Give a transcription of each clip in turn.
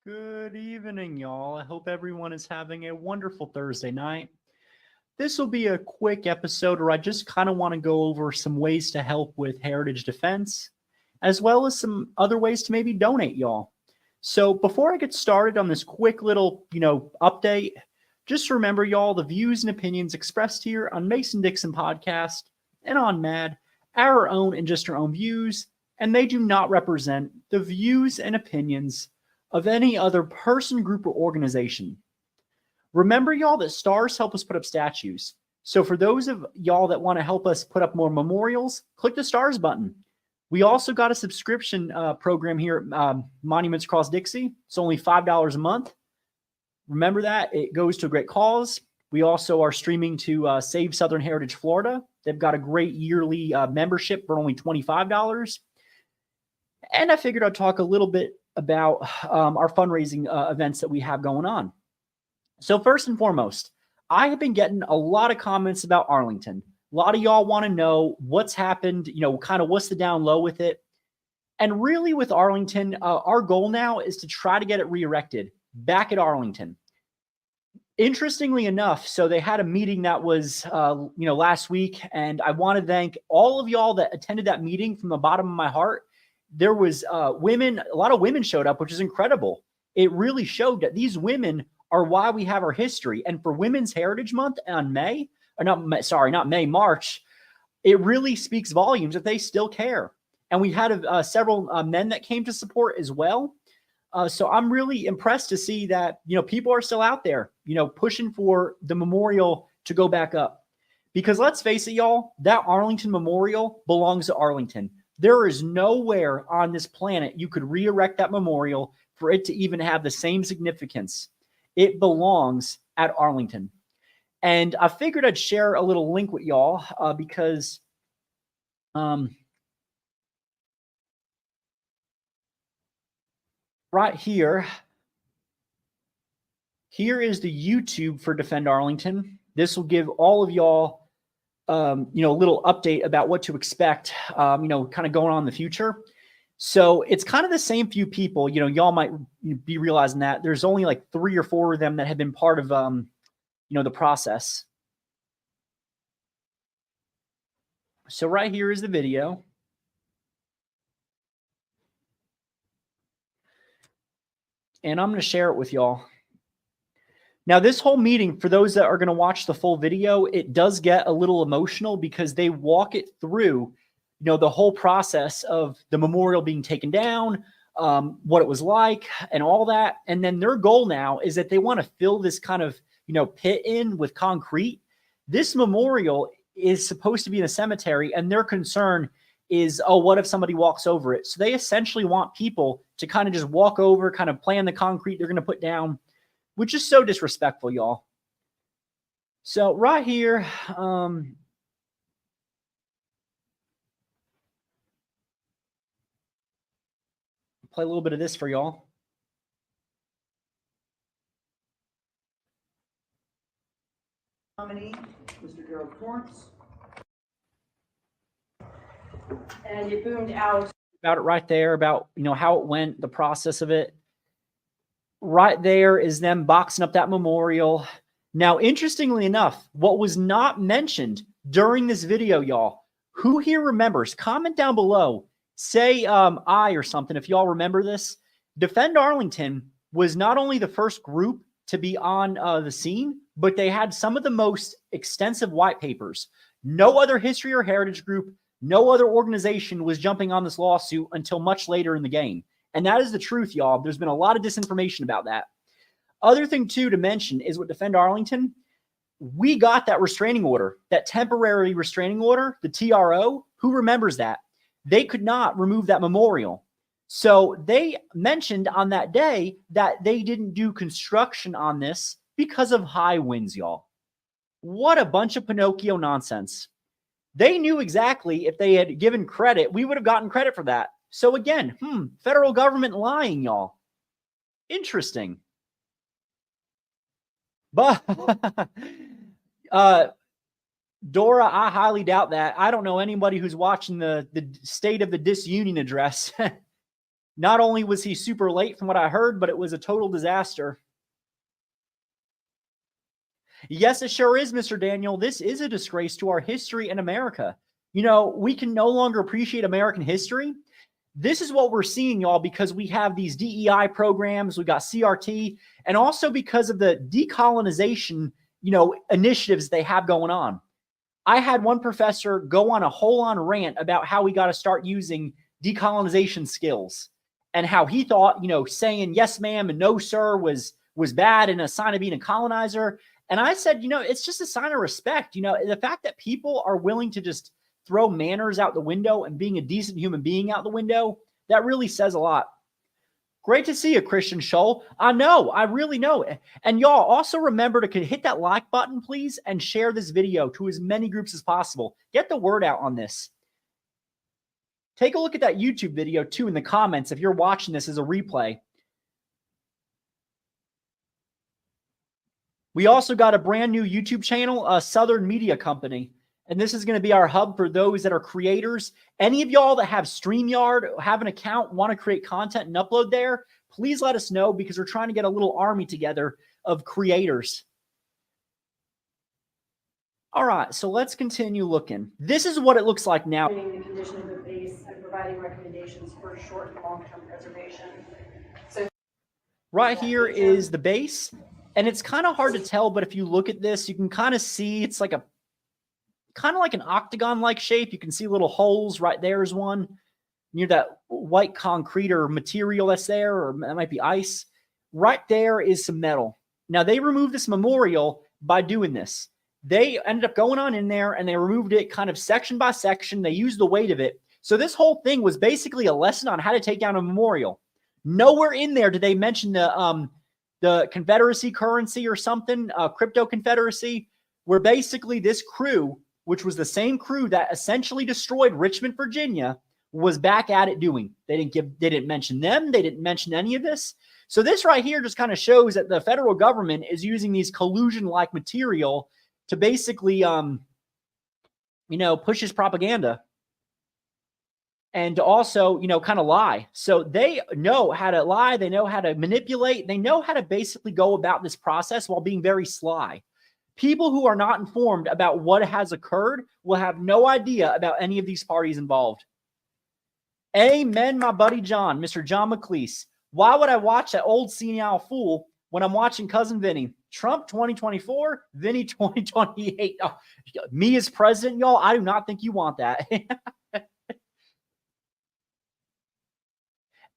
Good evening, y'all. I hope everyone is having a wonderful Thursday night. This will be a quick episode where I just kind of want to go over some ways to help with heritage defense, as well as some other ways to maybe donate, y'all. So before I get started on this quick little, update, just remember, y'all, the views and opinions expressed here on Mason Dixon Podcast and on MAD are our own and just our own views, and they do not represent the views and opinions of any other person, group, or organization. Remember, y'all, that stars help us put up statues. So for those of y'all that want to help us put up more memorials, click the stars button. We also got a subscription program here at Monuments Across Dixie. It's only $5 a month. Remember that. It goes to a great cause. We also are streaming to Save Southern Heritage Florida. They've got a great yearly membership for only $25. And I figured I'd talk a little bit about our fundraising events that we have going on. So first and foremost, I have been getting a lot of comments about Arlington. A lot of y'all want to know what's happened, kind of what's the down low with it. And really with Arlington, our goal now is to try to get it re-erected back at Arlington. Interestingly enough, so they had a meeting that was, last week, and I want to thank all of y'all that attended that meeting from the bottom of my heart. There was women, a lot of women showed up, which is incredible. It really showed that these women are why we have our history. And for Women's Heritage Month on March, it really speaks volumes that they still care. And we had several men that came to support as well. So I'm really impressed to see that, people are still out there, pushing for the memorial to go back up. Because let's face it, y'all, that Arlington Memorial belongs to Arlington. There is nowhere on this planet you could re-erect that memorial for it to even have the same significance. It belongs at Arlington. And I figured I'd share a little link with y'all because right here is the YouTube for Defend Arlington. This will give all of y'all a little update about what to expect, kind of going on in the future. So it's kind of the same few people, y'all might be realizing that there's only like 3 or 4 of them that have been part of, the process. So right here is the video. And I'm going to share it with y'all. Now, this whole meeting, for those that are going to watch the full video, it does get a little emotional because they walk it through, the whole process of the memorial being taken down, what it was like, and all that. And then their goal now is that they want to fill this kind of, pit in with concrete. This memorial is supposed to be in a cemetery, and their concern is, oh, what if somebody walks over it? So they essentially want people to kind of just walk over, kind of play on the concrete they're going to put down, which is so disrespectful, y'all. So right here, play a little bit of this for y'all. Nominee, Mr. Gerald Torrance. And it boomed out. About it right there, about, how it went, the process of it. Right there is them boxing up that memorial. Now, interestingly enough, what was not mentioned during this video, y'all, who here remembers? Comment down below. Say I or something if y'all remember this. Defend Arlington was not only the first group to be on the scene, but they had some of the most extensive white papers. No other history or heritage group, no other organization was jumping on this lawsuit until much later in the game. And that is the truth, y'all. There's been a lot of disinformation about that. Other thing, too, to mention is with Defend Arlington, we got that restraining order, that temporary restraining order, the TRO. Who remembers that? They could not remove that memorial. So they mentioned on that day that they didn't do construction on this because of high winds, y'all. What a bunch of Pinocchio nonsense. They knew exactly if they had given credit, we would have gotten credit for that. So again, federal government lying, y'all. Interesting. But Dora, I highly doubt that. I don't know anybody who's watching the State of the Disunion address. Not only was he super late from what I heard, but it was a total disaster. Yes, it sure is, Mr. Daniel. This is a disgrace to our history in America. You know, we can no longer appreciate American history. This is what we're seeing, y'all, because we have these DEI programs, we got CRT, and also because of the decolonization, initiatives they have going on. I had one professor go on a whole-on rant about how we got to start using decolonization skills and how he thought, saying yes, ma'am, and no, sir was bad and a sign of being a colonizer. And I said, it's just a sign of respect. The fact that people are willing to just throw manners out the window and being a decent human being out the window, that really says a lot. Great to see you, Christian Scholl. I know, I really know. And y'all also remember to hit that like button, please, and share this video to as many groups as possible. Get the word out on this. Take a look at that YouTube video, too, in the comments if you're watching this as a replay. We also got a brand new YouTube channel, Southern Media Company. And this is going to be our hub for those that are creators. Any of y'all that have StreamYard, have an account, want to create content and upload there, please let us know because we're trying to get a little army together of creators. All right, so let's continue looking. This is what it looks like now. The condition of the base and providing recommendations for short and long-term preservation. So right here is the base, and it's kind of hard to tell, but if you look at this, you can kind of see it's like kind of like an octagon-like shape. You can see little holes. Right there is one near that white concrete or material that's there, or that might be ice. Right there is some metal. Now, they removed this memorial by doing this. They ended up going on in there, and they removed it kind of section by section. They used the weight of it. So this whole thing was basically a lesson on how to take down a memorial. Nowhere in there did they mention the Confederacy currency or something, crypto Confederacy, where basically this crew, which was the same crew that essentially destroyed Richmond, Virginia, was back at it doing. They didn't mention them. They didn't mention any of this. So this right here just kind of shows that the federal government is using these collusion-like material to basically, push his propaganda and to also, kind of lie. So they know how to lie. They know how to manipulate. They know how to basically go about this process while being very sly. People who are not informed about what has occurred will have no idea about any of these parties involved. Amen, my buddy John, Mr. John McLeese. Why would I watch that old senile fool when I'm watching Cousin Vinny? Trump 2024, Vinny 2028. Oh, me as president, y'all, I do not think you want that.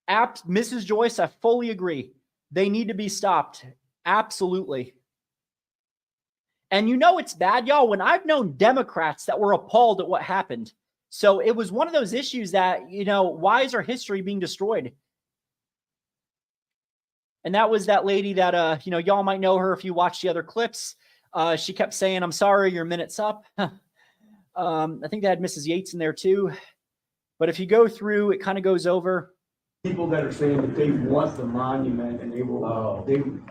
Mrs. Joyce, I fully agree. They need to be stopped. Absolutely. And it's bad, y'all, when I've known Democrats that were appalled at what happened. So it was one of those issues that, why is our history being destroyed? And that was that lady that, y'all might know her if you watch the other clips. She kept saying, I'm sorry, your minute's up. I think they had Mrs. Yates in there too. But if you go through, it kind of goes over. People that are saying that they want the monument and they will, I think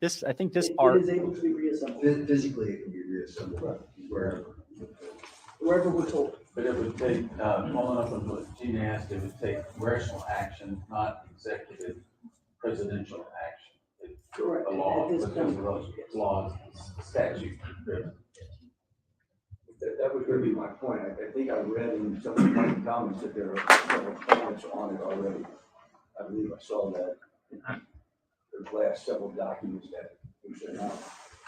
this part. It is able to be reassembled. Physically, it can be reassembled wherever we're told. But it would take, following up on what Gina asked, it would take congressional action, not executive presidential action. It's Correct. a law, At this because point, of those laws, statute. that was going to be my point. I think I read in some of the comments that there are several comments on it already. I believe I saw that in the last several documents that we sent out.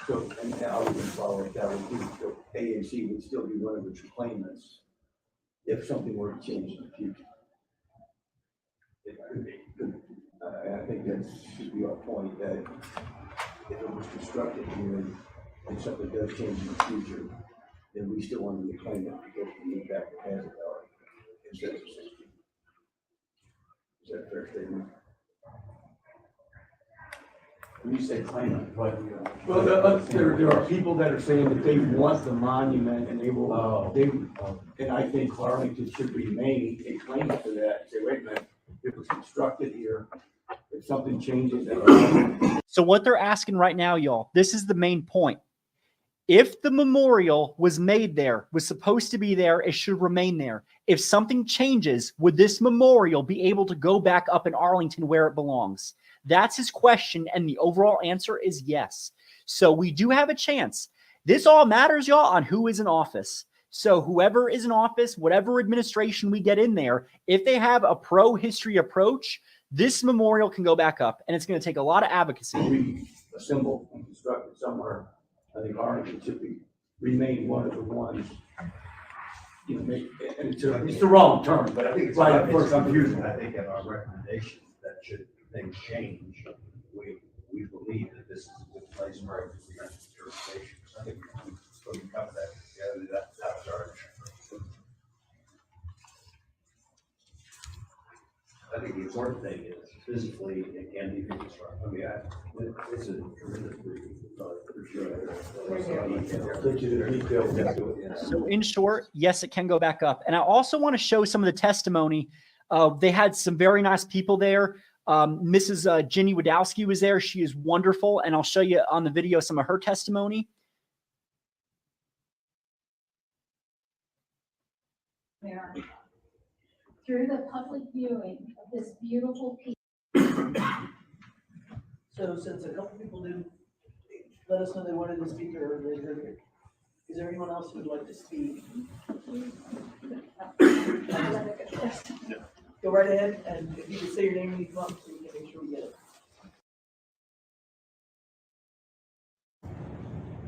So, and I would follow it that way too. So ANC would still be one of the claimants if something were to change in the future. It could be. And I think that should be our point, that if it was constructed here and something does change in the future, then we still want to claim it because we need back the hazard hour instead of 60. Is that a fair statement? When you say claimant, what? Well, there are people that are saying that they want the monument and they will, and I think Arlington should remain a claimant for that. Say, wait a minute, it was constructed here. If something changes. So what they're asking right now, y'all, this is the main point. If the memorial was made there, was supposed to be there, it should remain there. If something changes, would this memorial be able to go back up in Arlington where it belongs? That's his question, and the overall answer is yes. So we do have a chance. This all matters, y'all, on who is in office. So whoever is in office, whatever administration we get in there, if they have a pro-history approach, this memorial can go back up, and it's going to take a lot of advocacy. We assemble and construct it somewhere. I think Arlington should be, remain one of the ones, you know, and it's the wrong term, but I think it's right right at for first confusion. I think in our recommendation that should things change, we believe that this is a good place for it to be jurisdiction. I think we can cover that together. That was our. I think the important thing is physically it can be reconstructed. I mean, it's a tremendous for sure. So in short, yes, it can go back up. And I also want to show some of the testimony. They had some very nice people there. Mrs. Ginny Wadowski was there. She is wonderful. And I'll show you on the video some of her testimony. America. Through the public viewing of this beautiful piece. So since a couple people didn't let us know they wanted to speak or they heard it, is there anyone else who would like to speak? Go right ahead, and if you could say your name and you come up so we can make sure we get it.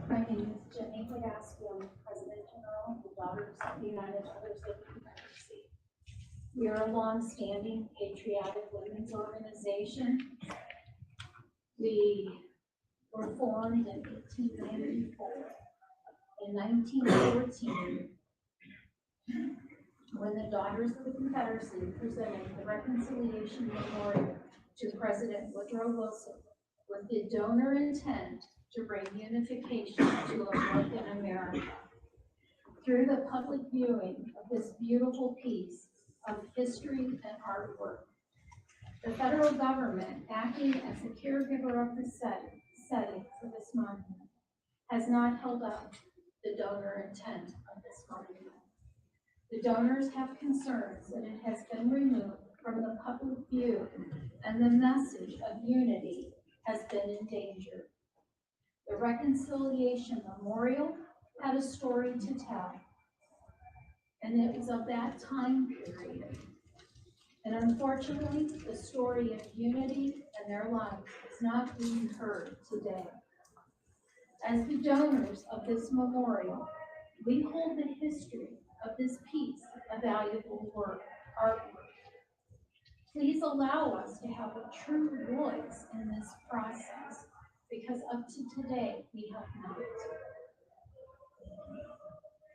My name is Jenny Wadowski. I'm President General of the Daughters of the United Mothers of the Confederacy. We are a long-standing patriotic women's organization. We were formed in 1894. In 1914, when the Daughters of the Confederacy presented the Reconciliation Memorial to President Woodrow Wilson with the donor intent to bring unification to American America. Through the public viewing of this beautiful piece of history and artwork, the federal government, acting as the caregiver of the setting for this monument, has not held up the donor intent of this monument. The donors have concerns that it has been removed from the public view and the message of unity has been endangered. The Reconciliation Memorial had a story to tell, and it was of that time period. And unfortunately, the story of unity and their lives is not being heard today. As the donors of this memorial, we hold the history of this piece of valuable artwork. Please allow us to have a true voice in this process, because up to today, we have not.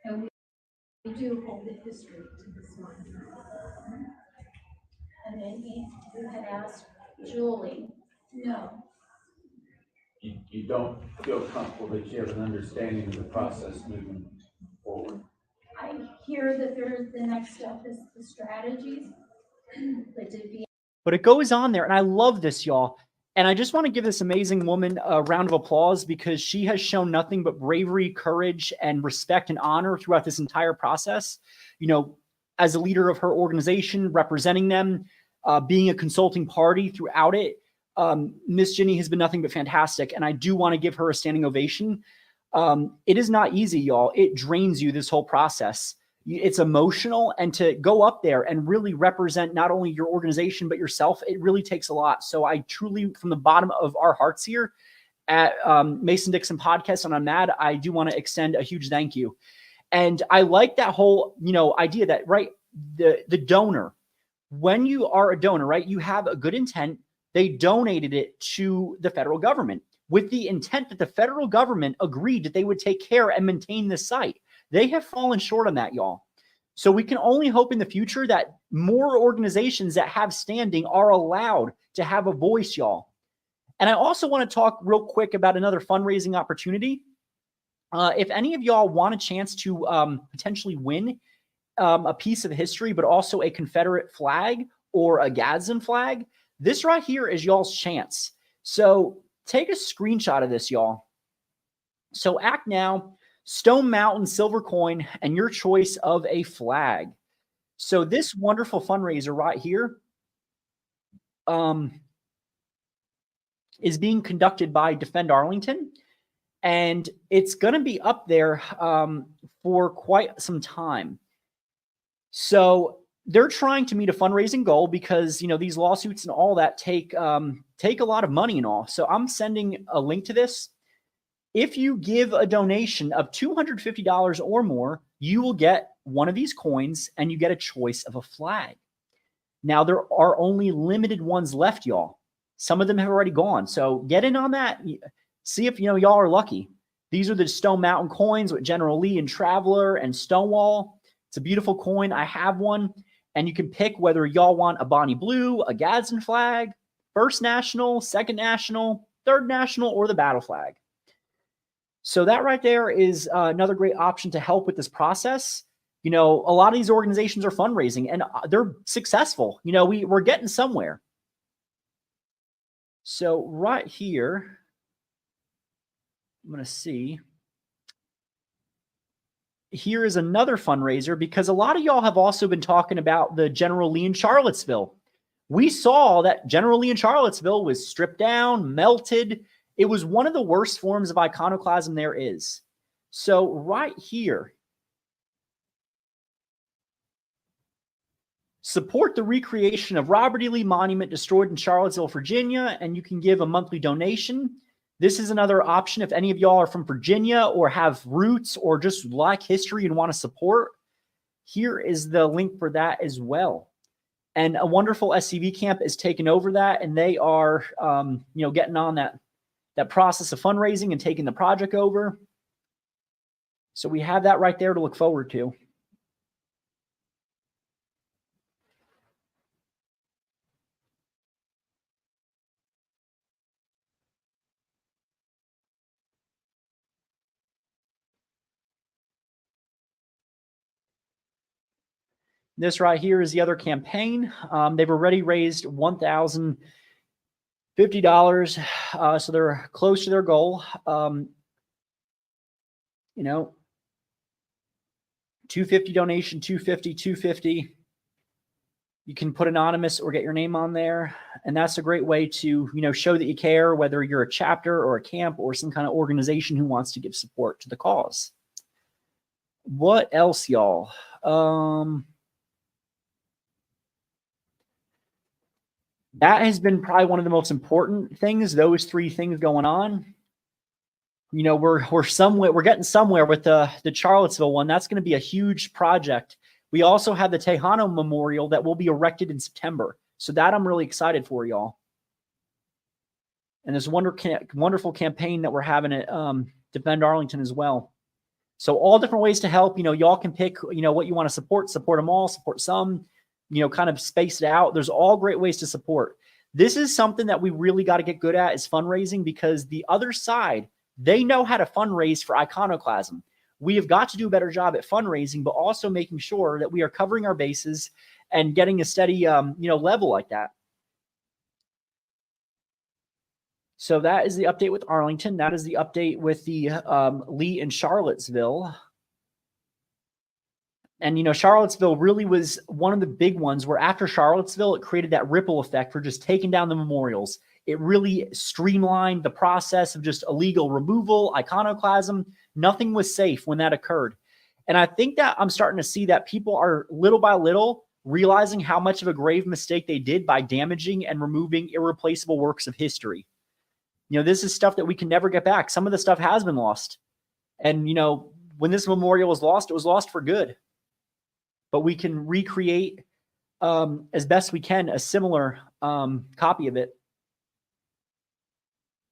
And we do hold the history to this monument. And then you had asked Julie, no. You don't feel comfortable that you have an understanding of the process moving forward? I hear that the next step is the strategies, but to be. But it goes on there, and I love this, y'all. And I just want to give this amazing woman a round of applause, because she has shown nothing but bravery, courage, and respect and honor throughout this entire process. You know, as a leader of her organization, representing them, being a consulting party throughout it, Miss Ginny has been nothing but fantastic. And I do want to give her a standing ovation. It is not easy, y'all. It drains you, this whole process. It's emotional, and to go up there and really represent not only your organization, but yourself, it really takes a lot. So I truly, from the bottom of our hearts here at Mason-Dixon Podcast and on MAD, I do want to extend a huge thank you. And I like that whole, idea that, right, the donor, when you are a donor, right, you have a good intent. They donated it to the federal government with the intent that the federal government agreed that they would take care and maintain this site. They have fallen short on that, y'all. So we can only hope in the future that more organizations that have standing are allowed to have a voice, y'all. And I also want to talk real quick about another fundraising opportunity. If any of y'all want a chance to potentially win a piece of history, but also a Confederate flag or a Gadsden flag, this right here is y'all's chance. So take a screenshot of this, y'all. So act now. Stone Mountain silver coin, and your choice of a flag. So this wonderful fundraiser right here is being conducted by Defend Arlington, and it's going to be up there for quite some time. So they're trying to meet a fundraising goal because, you know, these lawsuits and all that take a lot of money and all. So I'm sending a link to this. If you give a donation of $250 or more, you will get one of these coins and you get a choice of a flag. Now, there are only limited ones left, y'all. Some of them have already gone. So get in on that. See if, you know, y'all are lucky. These are the Stone Mountain coins with General Lee and Traveler and Stonewall. It's a beautiful coin. I have one. And you can pick whether y'all want a Bonnie Blue, a Gadsden flag, First National, Second National, Third National, or the battle flag. So that right there is another great option to help with this process. You know, a lot of these organizations are fundraising and they're successful. You know, we're getting somewhere. So right here, I'm going to see. Here is another fundraiser because a lot of y'all have also been talking about the General Lee in Charlottesville. We saw that General Lee in Charlottesville was stripped down, melted. It was one of the worst forms of iconoclasm there is. So right here, support the recreation of Robert E. Lee Monument destroyed in Charlottesville, Virginia, and you can give a monthly donation. This is another option if any of y'all are from Virginia or have roots or just like history and want to support. Here is the link for that as well. And a wonderful SCV camp is taking over that, and they are, you know, getting on that process of fundraising and taking the project over. So we have that right there to look forward to. This right here is the other campaign. They've already raised $1,050, so they're close to their goal. You know, 250 donation, 250, 250. You can put anonymous or get your name on there, and that's a great way to, you know, show that you care, whether you're a chapter or a camp or some kind of organization who wants to give support to the cause. What else, y'all? That has been probably one of the most important things, those three things going on. You know, we're getting somewhere with the Charlottesville one. That's going to be a huge project. We also have the Tejano Memorial that will be erected in September. So that I'm really excited for, y'all. And this wonderful campaign that we're having at Defend Arlington as well. So all different ways to help. You know, y'all can pick, you know, what you want to support them all, support some, you know, kind of space it out. There's all great ways to support. This is something that we really got to get good at, is fundraising, because the other side, they know how to fundraise for iconoclasm. We have got to do a better job at fundraising, but also making sure that we are covering our bases and getting a steady, you know, level like that. So that is the update with Arlington. That is the update with the Lee and Charlottesville. And, you know, Charlottesville really was one of the big ones where after Charlottesville, it created that ripple effect for just taking down the memorials. It really streamlined the process of just illegal removal, iconoclasm. Nothing was safe when that occurred. And I think that I'm starting to see that people are little by little realizing how much of a grave mistake they did by damaging and removing irreplaceable works of history. You know, this is stuff that we can never get back. Some of the stuff has been lost. And, you know, when this memorial was lost, it was lost for good. But we can recreate as best we can a similar copy of it.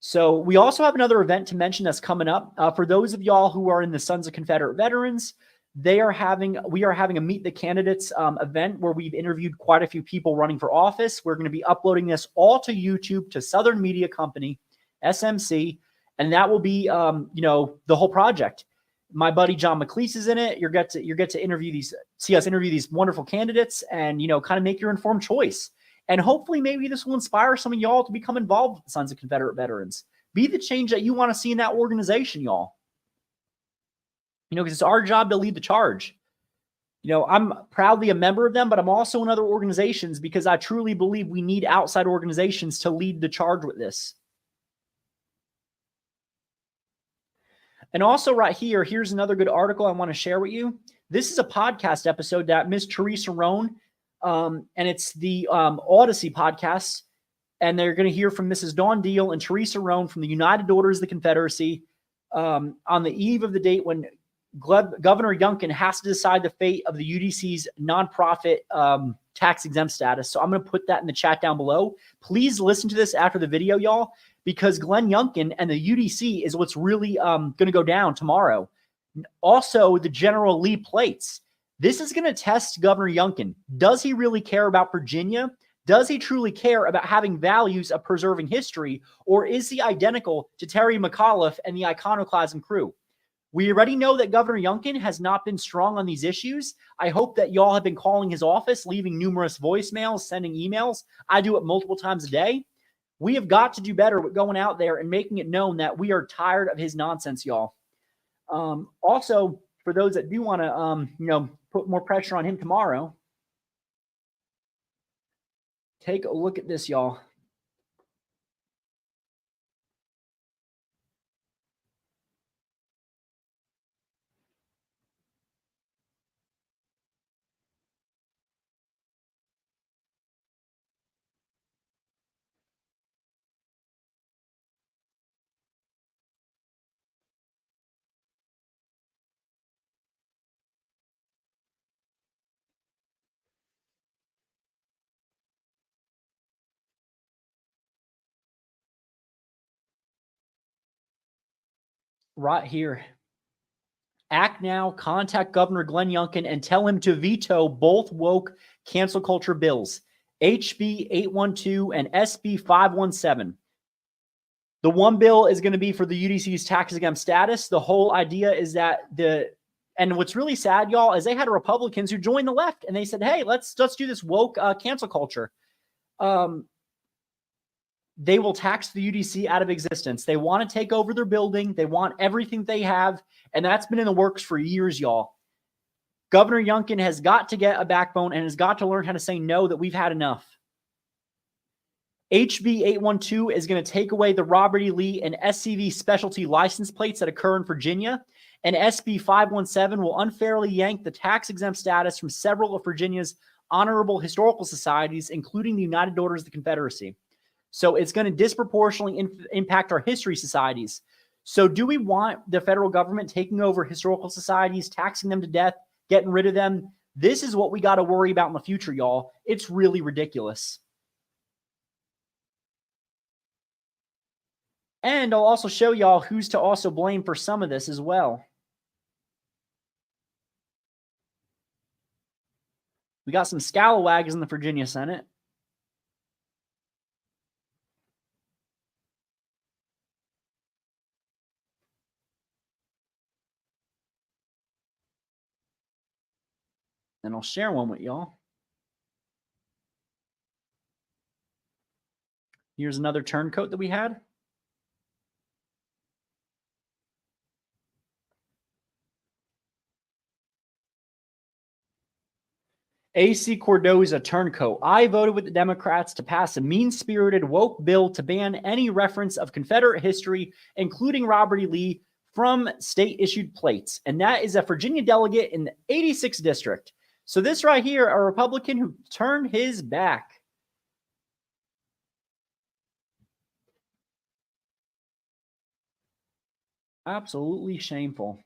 So we also have another event to mention that's coming up. For those of y'all who are in the Sons of Confederate Veterans, we are having a Meet the Candidates event where we've interviewed quite a few people running for office. We're going to be uploading this all to YouTube, to Southern Media Company, SMC, and that will be, you know, the whole project. My buddy John McLeese is in it. You get to see us interview these wonderful candidates, and, you know, kind of make your informed choice. And hopefully maybe this will inspire some of y'all to become involved with the Sons of Confederate Veterans. Be the change that you want to see in that organization, y'all. because it's our job to lead the charge. I'm proudly a member of them, but I'm also in other organizations because I truly believe we need outside organizations to lead the charge with this. And also right here, here's another good article I want to share with you. This is a podcast episode that Miss Teresa Roan, and it's the Odyssey podcast, and they're going to hear from Mrs. Dawn Deal and Teresa Roan from the United Daughters of the Confederacy on the eve of the date when Governor Youngkin has to decide the fate of the UDC's nonprofit tax-exempt status. So I'm going to put that in the chat down below. Please listen to this after the video, y'all, because Glenn Youngkin and the UDC is what's really going to go down tomorrow. Also, the General Lee plates. This is going to test Governor Youngkin. Does he really care about Virginia? Does he truly care about having values of preserving history? Or is he identical to Terry McAuliffe and the Iconoclasm crew? We already know that Governor Youngkin has not been strong on these issues. I hope that y'all have been calling his office, leaving numerous voicemails, sending emails. I do it multiple times a day. We have got to do better with going out there and making it known that we are tired of his nonsense, y'all. Also, for those that do want to, put more pressure on him tomorrow, take a look at this, y'all. Right here. Act now, contact Governor Glenn Youngkin and tell him to veto both woke cancel culture bills, HB 812 and SB 517. The one bill is going to be for the UDC's tax-exempt status. The whole idea is that and what's really sad, y'all, is they had Republicans who joined the left and they said, hey, let's do this woke cancel culture. They will tax the UDC out of existence. They want to take over their building. They want everything they have. And that's been in the works for years, y'all. Governor Youngkin has got to get a backbone and has got to learn how to say no, that we've had enough. HB 812 is going to take away the Robert E. Lee and SCV specialty license plates that occur in Virginia. And SB 517 will unfairly yank the tax-exempt status from several of Virginia's honorable historical societies, including the United Daughters of the Confederacy. So it's going to disproportionately impact our history societies. So do we want the federal government taking over historical societies, taxing them to death, getting rid of them? This is what we got to worry about in the future, y'all. It's really ridiculous. And I'll also show y'all who's to also blame for some of this as well. We got some scalawags in the Virginia Senate. And I'll share one with y'all. Here's another turncoat that we had. A.C. Cordoza turncoat. I voted with the Democrats to pass a mean-spirited woke bill to ban any reference of Confederate history, including Robert E. Lee, from state-issued plates. And that is a Virginia delegate in the 86th district. So this right here, a Republican who turned his back. Absolutely shameful.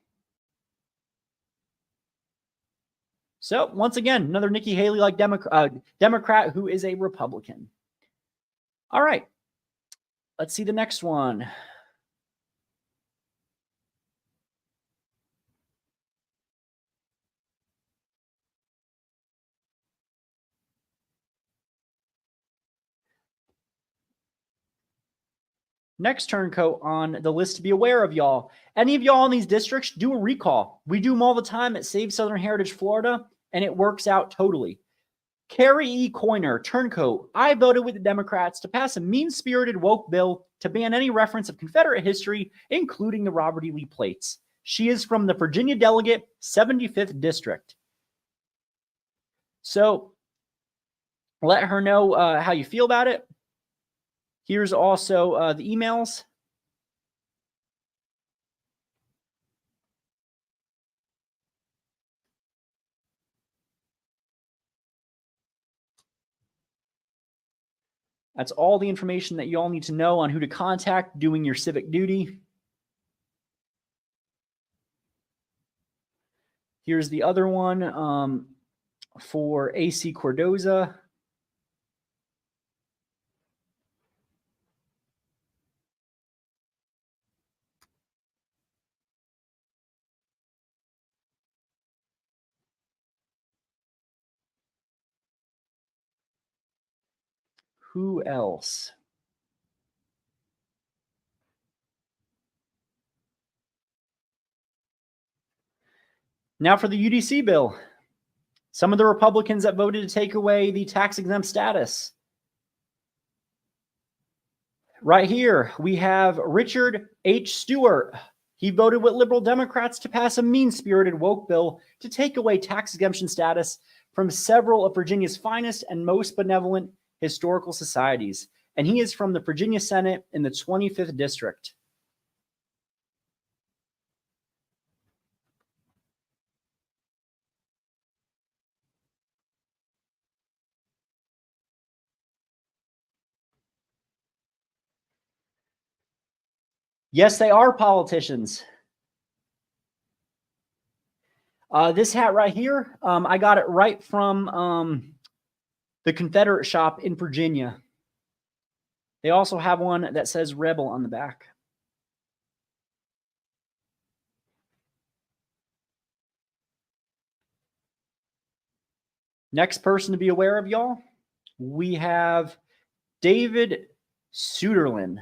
So once again, another Nikki Haley-like Democrat who is a Republican. All right, let's see the next one. Next turncoat on the list to be aware of, y'all. Any of y'all in these districts, do a recall. We do them all the time at Save Southern Heritage Florida, and it works out totally. Carrie E. Coyner, turncoat. I voted with the Democrats to pass a mean-spirited woke bill to ban any reference of Confederate history, including the Robert E. Lee plates. She is from the Virginia Delegate, 75th District. So let her know how you feel about it. Here's also the emails. That's all the information that you all need to know on who to contact doing your civic duty. Here's the other one for AC Cordoza. Who else? Now for the UDC bill. Some of the Republicans that voted to take away the tax exempt status. Right here, we have Richard H. Stewart. He voted with liberal Democrats to pass a mean-spirited woke bill to take away tax exemption status from several of Virginia's finest and most benevolent historical societies. And he is from the Virginia Senate in the 25th District. Yes, they are politicians. This hat right here, I got it right from the Confederate shop in Virginia. They also have one that says Rebel on the back. Next person to be aware of, y'all, we have David Suderlin.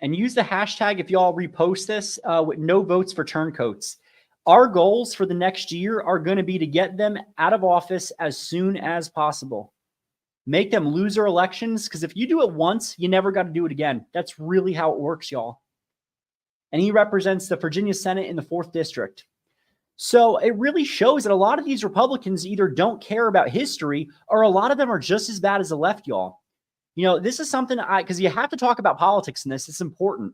And use the hashtag if y'all repost this with no votes for turncoats. Our goals for the next year are going to be to get them out of office as soon as possible. Make them lose their elections, because if you do it once, you never got to do it again. That's really how it works, y'all. And he represents the Virginia Senate in the 4th District. So it really shows that a lot of these Republicans either don't care about history, or a lot of them are just as bad as the left, y'all. You know, this is something because you have to talk about politics in this. It's important.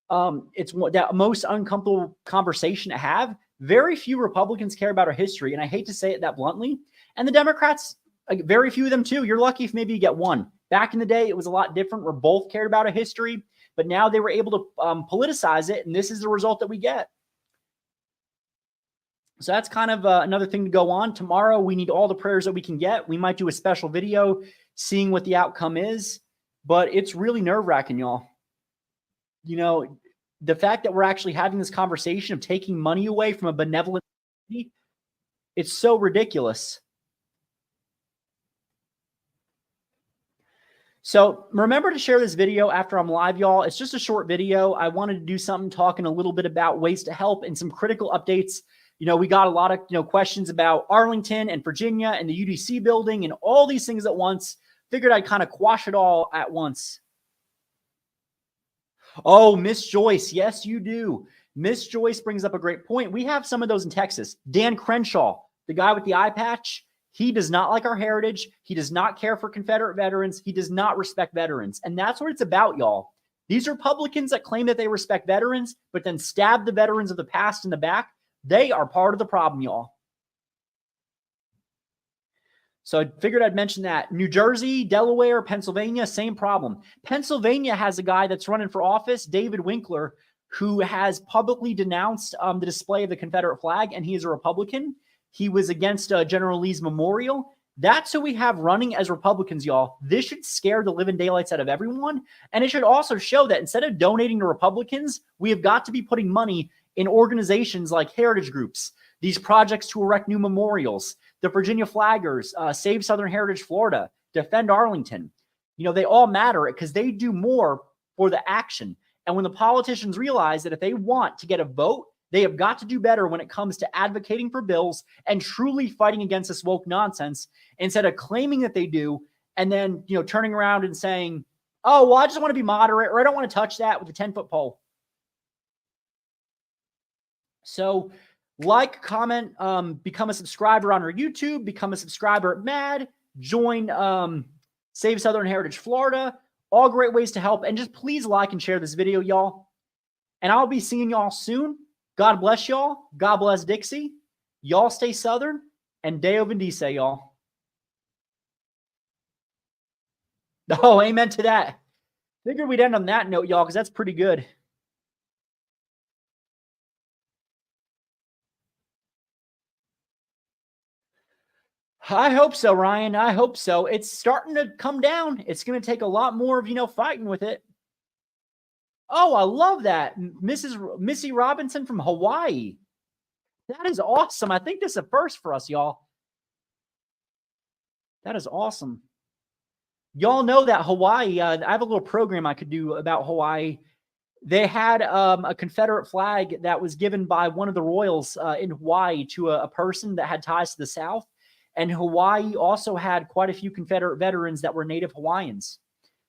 It's that most uncomfortable conversation to have. Very few Republicans care about our history, and I hate to say it that bluntly. And the Democrats, very few of them too. You're lucky if maybe you get one. Back in the day, it was a lot different where both cared about our history, but now they were able to politicize it, and this is the result that we get. So that's kind of another thing to go on. Tomorrow, we need all the prayers that we can get. We might do a special video seeing what the outcome is, but it's really nerve-wracking, y'all. You know, the fact that we're actually having this conversation of taking money away from a benevolent entity, it's so ridiculous. So remember to share this video after I'm live, y'all. It's just a short video. I wanted to do something talking a little bit about ways to help and some critical updates. You know, we got a lot of, questions about Arlington and Virginia and the UDC building and all these things at once. Figured I'd kind of quash it all at once. Oh, Miss Joyce. Yes, you do. Miss Joyce brings up a great point. We have some of those in Texas. Dan Crenshaw, the guy with the eye patch, he does not like our heritage. He does not care for Confederate veterans. He does not respect veterans. And that's what it's about, y'all. These Republicans that claim that they respect veterans, but then stab the veterans of the past in the back, they are part of the problem, y'all. So I figured I'd mention that. New Jersey, Delaware, Pennsylvania, same problem. Pennsylvania has a guy that's running for office, David Winkler, who has publicly denounced the display of the Confederate flag, and he is a Republican. He was against General Lee's memorial. That's who we have running as Republicans, y'all. This should scare the living daylights out of everyone, and it should also show that instead of donating to Republicans, we have got to be putting money in organizations like heritage groups, these projects to erect new memorials, the Virginia Flaggers, Save Southern Heritage Florida, defend Arlington. You know, they all matter because they do more for the action. And when the politicians realize that if they want to get a vote, they have got to do better when it comes to advocating for bills and truly fighting against this woke nonsense instead of claiming that they do and then, you know, turning around and saying, oh, well, I just want to be moderate, or I don't want to touch that with a 10-foot pole. So like, comment, become a subscriber on our YouTube, become a subscriber at MAD, join Save Southern Heritage Florida. All great ways to help. And just please like and share this video, y'all. And I'll be seeing y'all soon. God bless y'all. God bless Dixie. Y'all stay Southern. And Deo Bendice, y'all. Oh, amen to that. Figured we'd end on that note, y'all, because that's pretty good. I hope so, Ryan. I hope so. It's starting to come down. It's going to take a lot more of, you know, fighting with it. Oh, I love that. Missy Robinson from Hawaii. That is awesome. I think this is a first for us, y'all. That is awesome. Y'all know that Hawaii, I have a little program I could do about Hawaii. They had a Confederate flag that was given by one of the royals in Hawaii to a person that had ties to the South. And Hawaii also had quite a few Confederate veterans that were Native Hawaiians.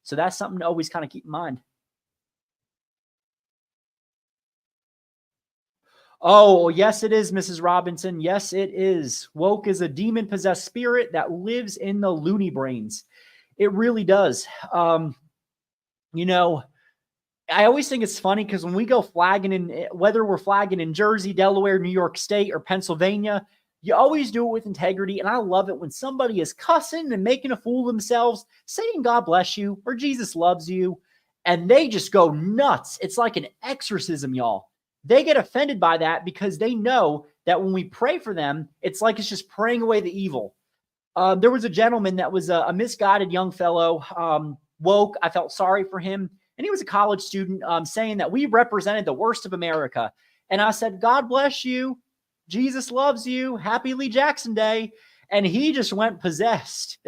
So that's something to always kind of keep in mind. Oh, yes, it is, Mrs. Robinson. Yes, it is. Woke is a demon-possessed spirit that lives in the loony brains. It really does. You know, I always think it's funny because when we go flagging in, whether we're flagging in Jersey, Delaware, New York State, or Pennsylvania, you always do it with integrity. And I love it when somebody is cussing and making a fool of themselves, saying God bless you or Jesus loves you, and they just go nuts. It's like an exorcism, y'all. They get offended by that because they know that when we pray for them, it's like it's just praying away the evil. There was a gentleman that was a misguided young fellow, woke. I felt sorry for him. And he was a college student saying that we represented the worst of America. And I said, God bless you. Jesus loves you. Happy Lee Jackson Day. And he just went possessed.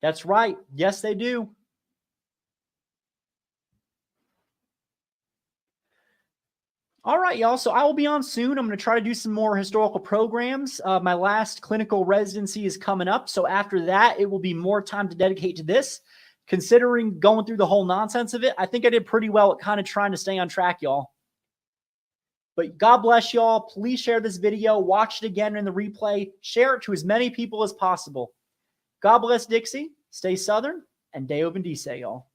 That's right. Yes, they do. All right, y'all. So I will be on soon. I'm going to try to do some more historical programs. My last clinical residency is coming up. So after that, it will be more time to dedicate to this. Considering going through the whole nonsense of it, I think I did pretty well at kind of trying to stay on track, y'all. But God bless y'all. Please share this video. Watch it again in the replay. Share it to as many people as possible. God bless Dixie. Stay Southern. And Deo Bendice, y'all.